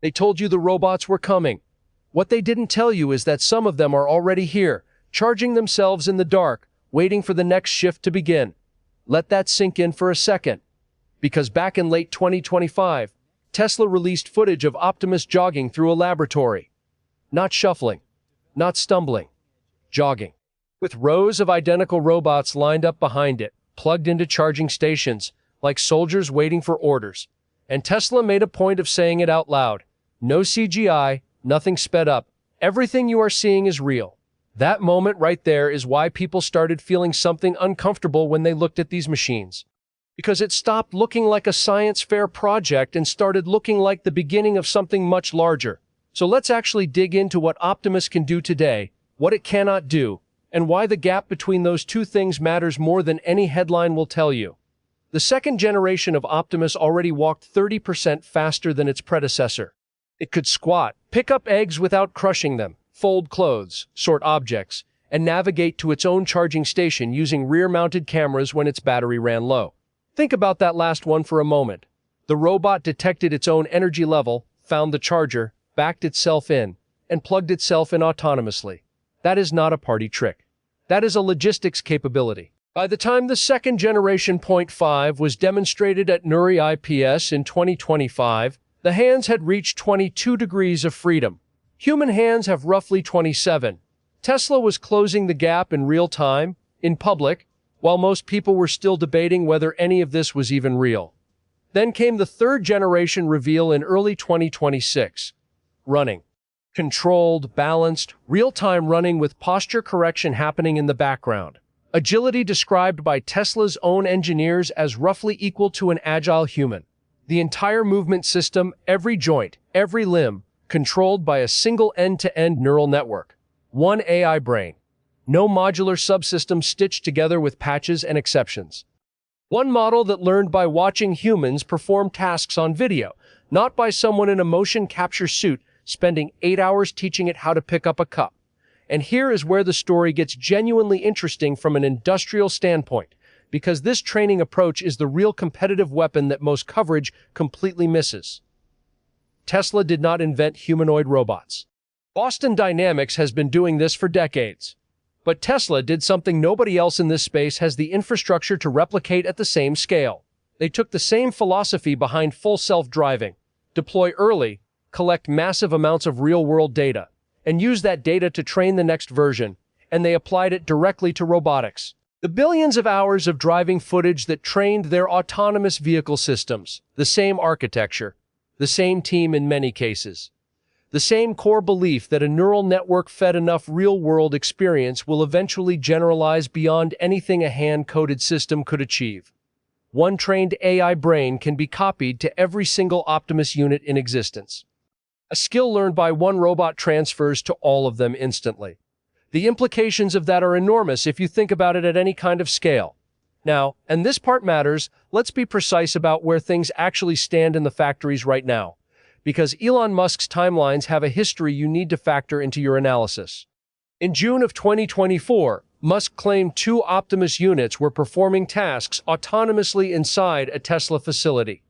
They told you the robots were coming. What they didn't tell you is that some of them are already here, charging themselves in the dark, waiting for the next shift to begin. Let that sink in for a second. Because back in late 2025, Tesla released footage of Optimus jogging through a laboratory. Not shuffling, not stumbling, jogging. With rows of identical robots lined up behind it, plugged into charging stations, like soldiers waiting for orders. And Tesla made a point of saying it out loud. No CGI, nothing sped up. Everything you are seeing is real. That moment right there is why people started feeling something uncomfortable when they looked at these machines. Because it stopped looking like a science fair project and started looking like the beginning of something much larger. So let's actually dig into what Optimus can do today, what it cannot do, and why the gap between those two things matters more than any headline will tell you. The second generation of Optimus already walked 30% faster than its predecessor. It could squat, pick up eggs without crushing them, fold clothes, sort objects, and navigate to its own charging station using rear-mounted cameras when its battery ran low. Think about that last one for a moment. The robot detected its own energy level, found the charger, backed itself in, and plugged itself in autonomously. That is not a party trick. That is a logistics capability. By the time the second generation Point 5 was demonstrated at Nuri IPS in 2025, the hands had reached 22 degrees of freedom. Human hands have roughly 27. Tesla was closing the gap in real time, in public, while most people were still debating whether any of this was even real. Then came the third generation reveal in early 2026. Running. Controlled, balanced, real-time running with posture correction happening in the background. Agility described by Tesla's own engineers as roughly equal to an agile human. The entire movement system, every joint, every limb, controlled by a single end-to-end neural network. One AI brain. No modular subsystems stitched together with patches and exceptions. One model that learned by watching humans perform tasks on video, not by someone in a motion capture suit spending 8 hours teaching it how to pick up a cup. And here is where the story gets genuinely interesting from an industrial standpoint, because this training approach is the real competitive weapon that most coverage completely misses. Tesla did not invent humanoid robots. Boston Dynamics has been doing this for decades. But Tesla did something nobody else in this space has the infrastructure to replicate at the same scale. They took the same philosophy behind full self-driving, deploy early, collect massive amounts of real-world data, and use that data to train the next version, and they applied it directly to robotics. The billions of hours of driving footage that trained their autonomous vehicle systems, the same architecture, the same team in many cases. The same core belief that a neural network fed enough real-world experience will eventually generalize beyond anything a hand-coded system could achieve. One trained AI brain can be copied to every single Optimus unit in existence. A skill learned by one robot transfers to all of them instantly. The implications of that are enormous if you think about it at any kind of scale. Now, and this part matters, let's be precise about where things actually stand in the factories right now. Because Elon Musk's timelines have a history you need to factor into your analysis. In June of 2024, Musk claimed 2 Optimus units were performing tasks autonomously inside a Tesla facility.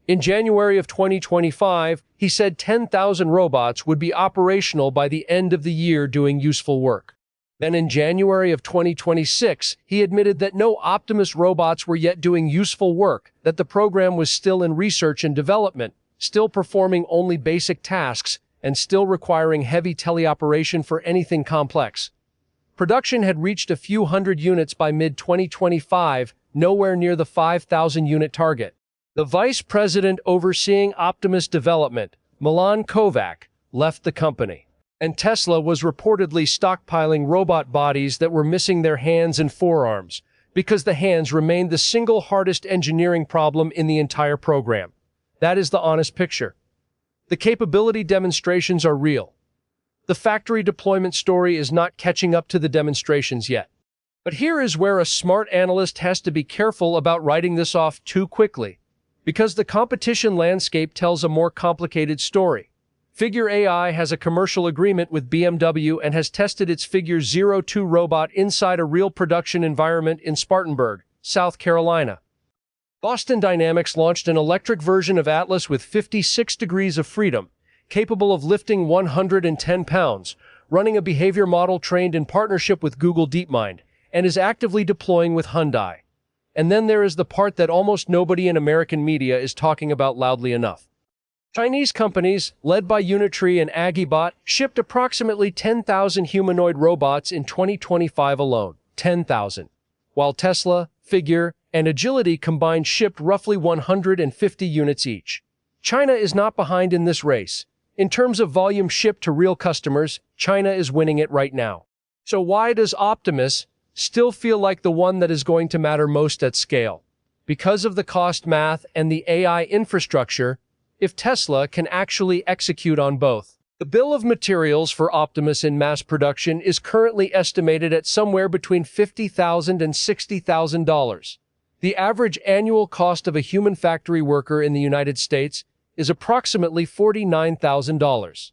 In January of 2025, he said 10,000 robots would be operational by the end of the year doing useful work. Then in January of 2026, he admitted that no Optimus robots were yet doing useful work, that the program was still in research and development, still performing only basic tasks, and still requiring heavy teleoperation for anything complex. Production had reached a few hundred units by mid-2025, nowhere near the 5,000-unit target. The vice president overseeing Optimus development, Milan Kovac, left the company. And Tesla was reportedly stockpiling robot bodies that were missing their hands and forearms, because the hands remained the single hardest engineering problem in the entire program. That is the honest picture. The capability demonstrations are real. The factory deployment story is not catching up to the demonstrations yet. But here is where a smart analyst has to be careful about writing this off too quickly, because the competition landscape tells a more complicated story. Figure AI has a commercial agreement with BMW and has tested its Figure 02 robot inside a real production environment in Spartanburg, South Carolina. Boston Dynamics launched an electric version of Atlas with 56 degrees of freedom. capable of lifting 110 pounds, running a behavior model trained in partnership with Google DeepMind, and is actively deploying with Hyundai. And then there is the part that almost nobody in American media is talking about loudly enough. Chinese companies, led by Unitree and Agibot, shipped approximately 10,000 humanoid robots in 2025 alone. 10,000. While Tesla, Figure, and Agility combined shipped roughly 150 units each. China is not behind in this race. In terms of volume shipped to real customers, China is winning it right now. So why does Optimus still feel like the one that is going to matter most at scale? Because of the cost math and the AI infrastructure, if Tesla can actually execute on both. The bill of materials for Optimus in mass production is currently estimated at somewhere between $50,000 and $60,000. The average annual cost of a human factory worker in the United States is approximately $49,000.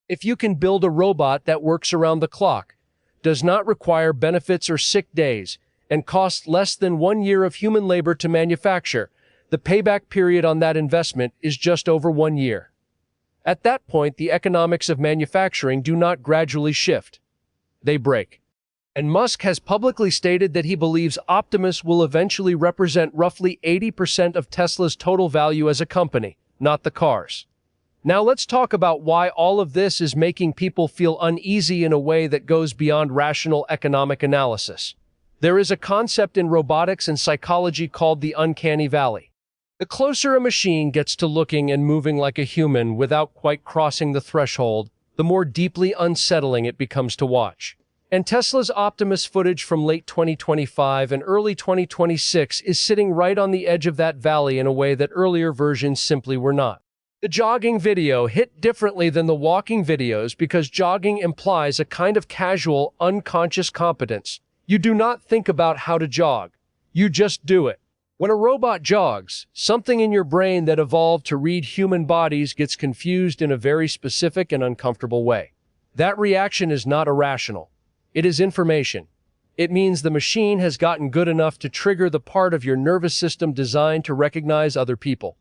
If you can build a robot that works around the clock, does not require benefits or sick days, and costs less than 1 year of human labor to manufacture, the payback period on that investment is just over 1 year. At that point, the economics of manufacturing do not gradually shift. They break. And Musk has publicly stated that he believes Optimus will eventually represent roughly 80% of Tesla's total value as a company, not the cars. Now let's talk about why all of this is making people feel uneasy in a way that goes beyond rational economic analysis. There is a concept in robotics and psychology called the uncanny valley. The closer a machine gets to looking and moving like a human without quite crossing the threshold, the more deeply unsettling it becomes to watch. And Tesla's Optimus footage from late 2025 and early 2026 is sitting right on the edge of that valley in a way that earlier versions simply were not. The jogging video hit differently than the walking videos because jogging implies a kind of casual, unconscious competence. You do not think about how to jog. You just do it. When a robot jogs, something in your brain that evolved to read human bodies gets confused in a very specific and uncomfortable way. That reaction is not irrational. It is information. It means the machine has gotten good enough to trigger the part of your nervous system designed to recognize other people.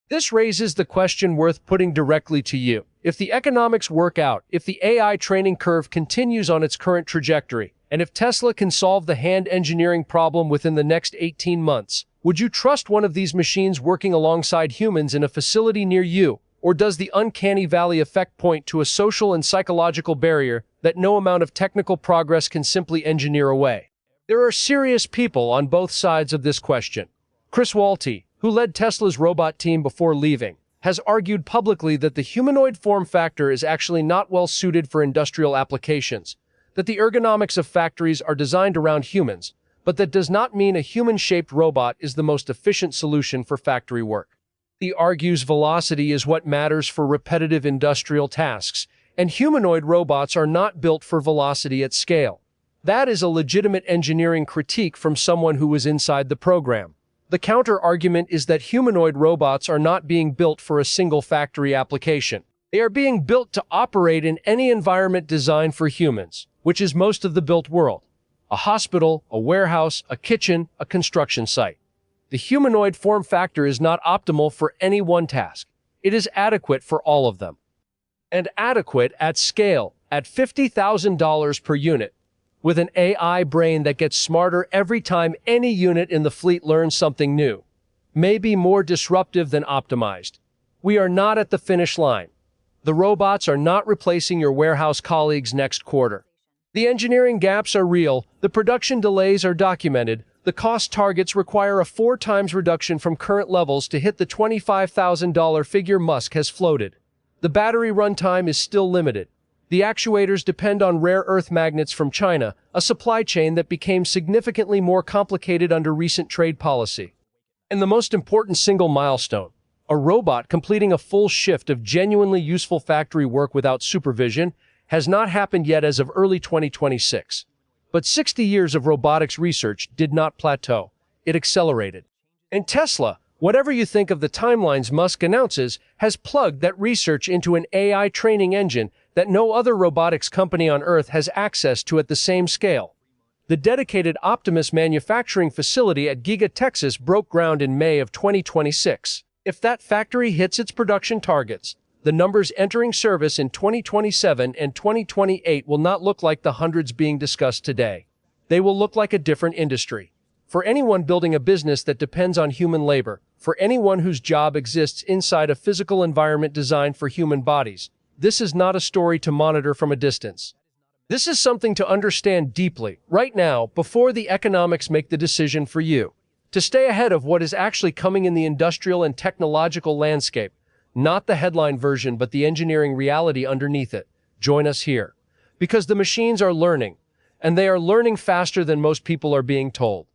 This raises the question worth putting directly to you. If the economics work out, if the AI training curve continues on its current trajectory, and if Tesla can solve the hand engineering problem within the next 18 months, would you trust one of these machines working alongside humans in a facility near you? Or does the uncanny valley effect point to a social and psychological barrier that no amount of technical progress can simply engineer away? There are serious people on both sides of this question. Chris Walty, who led Tesla's robot team before leaving, has argued publicly that the humanoid form factor is actually not well suited for industrial applications, that the ergonomics of factories are designed around humans, but that does not mean a human-shaped robot is the most efficient solution for factory work. He argues velocity is what matters for repetitive industrial tasks, and humanoid robots are not built for velocity at scale. That is a legitimate engineering critique from someone who was inside the program. The counter-argument is that humanoid robots are not being built for a single factory application. They are being built to operate in any environment designed for humans, which is most of the built world. A hospital, a warehouse, a kitchen, a construction site. The humanoid form factor is not optimal for any one task. It is adequate for all of them. And adequate at scale, at $50,000 per unit, with an AI brain that gets smarter every time any unit in the fleet learns something new, may be more disruptive than optimized. We are not at the finish line. The robots are not replacing your warehouse colleagues next quarter. The engineering gaps are real, the production delays are documented, the cost targets require a 4 times reduction from current levels to hit the $25,000 figure Musk has floated. The battery runtime is still limited. The actuators depend on rare earth magnets from China, a supply chain that became significantly more complicated under recent trade policy. And the most important single milestone, a robot completing a full shift of genuinely useful factory work without supervision, has not happened yet as of early 2026. But 60 years of robotics research did not plateau. It accelerated. And Tesla, whatever you think of the timelines Musk announces, has plugged that research into an AI training engine that no other robotics company on Earth has access to at the same scale. The dedicated Optimus manufacturing facility at Giga, Texas broke ground in May of 2026. If that factory hits its production targets, The numbers entering service in 2027 and 2028 will not look like the hundreds being discussed today. They will look like a different industry. For anyone building a business that depends on human labor, for anyone whose job exists inside a physical environment designed for human bodies, this is not a story to monitor from a distance. This is something to understand deeply, right now, before the economics make the decision for you. To stay ahead of what is actually coming in the industrial and technological landscape, not the headline version but the engineering reality underneath it, join us here. Because the machines are learning, and they are learning faster than most people are being told.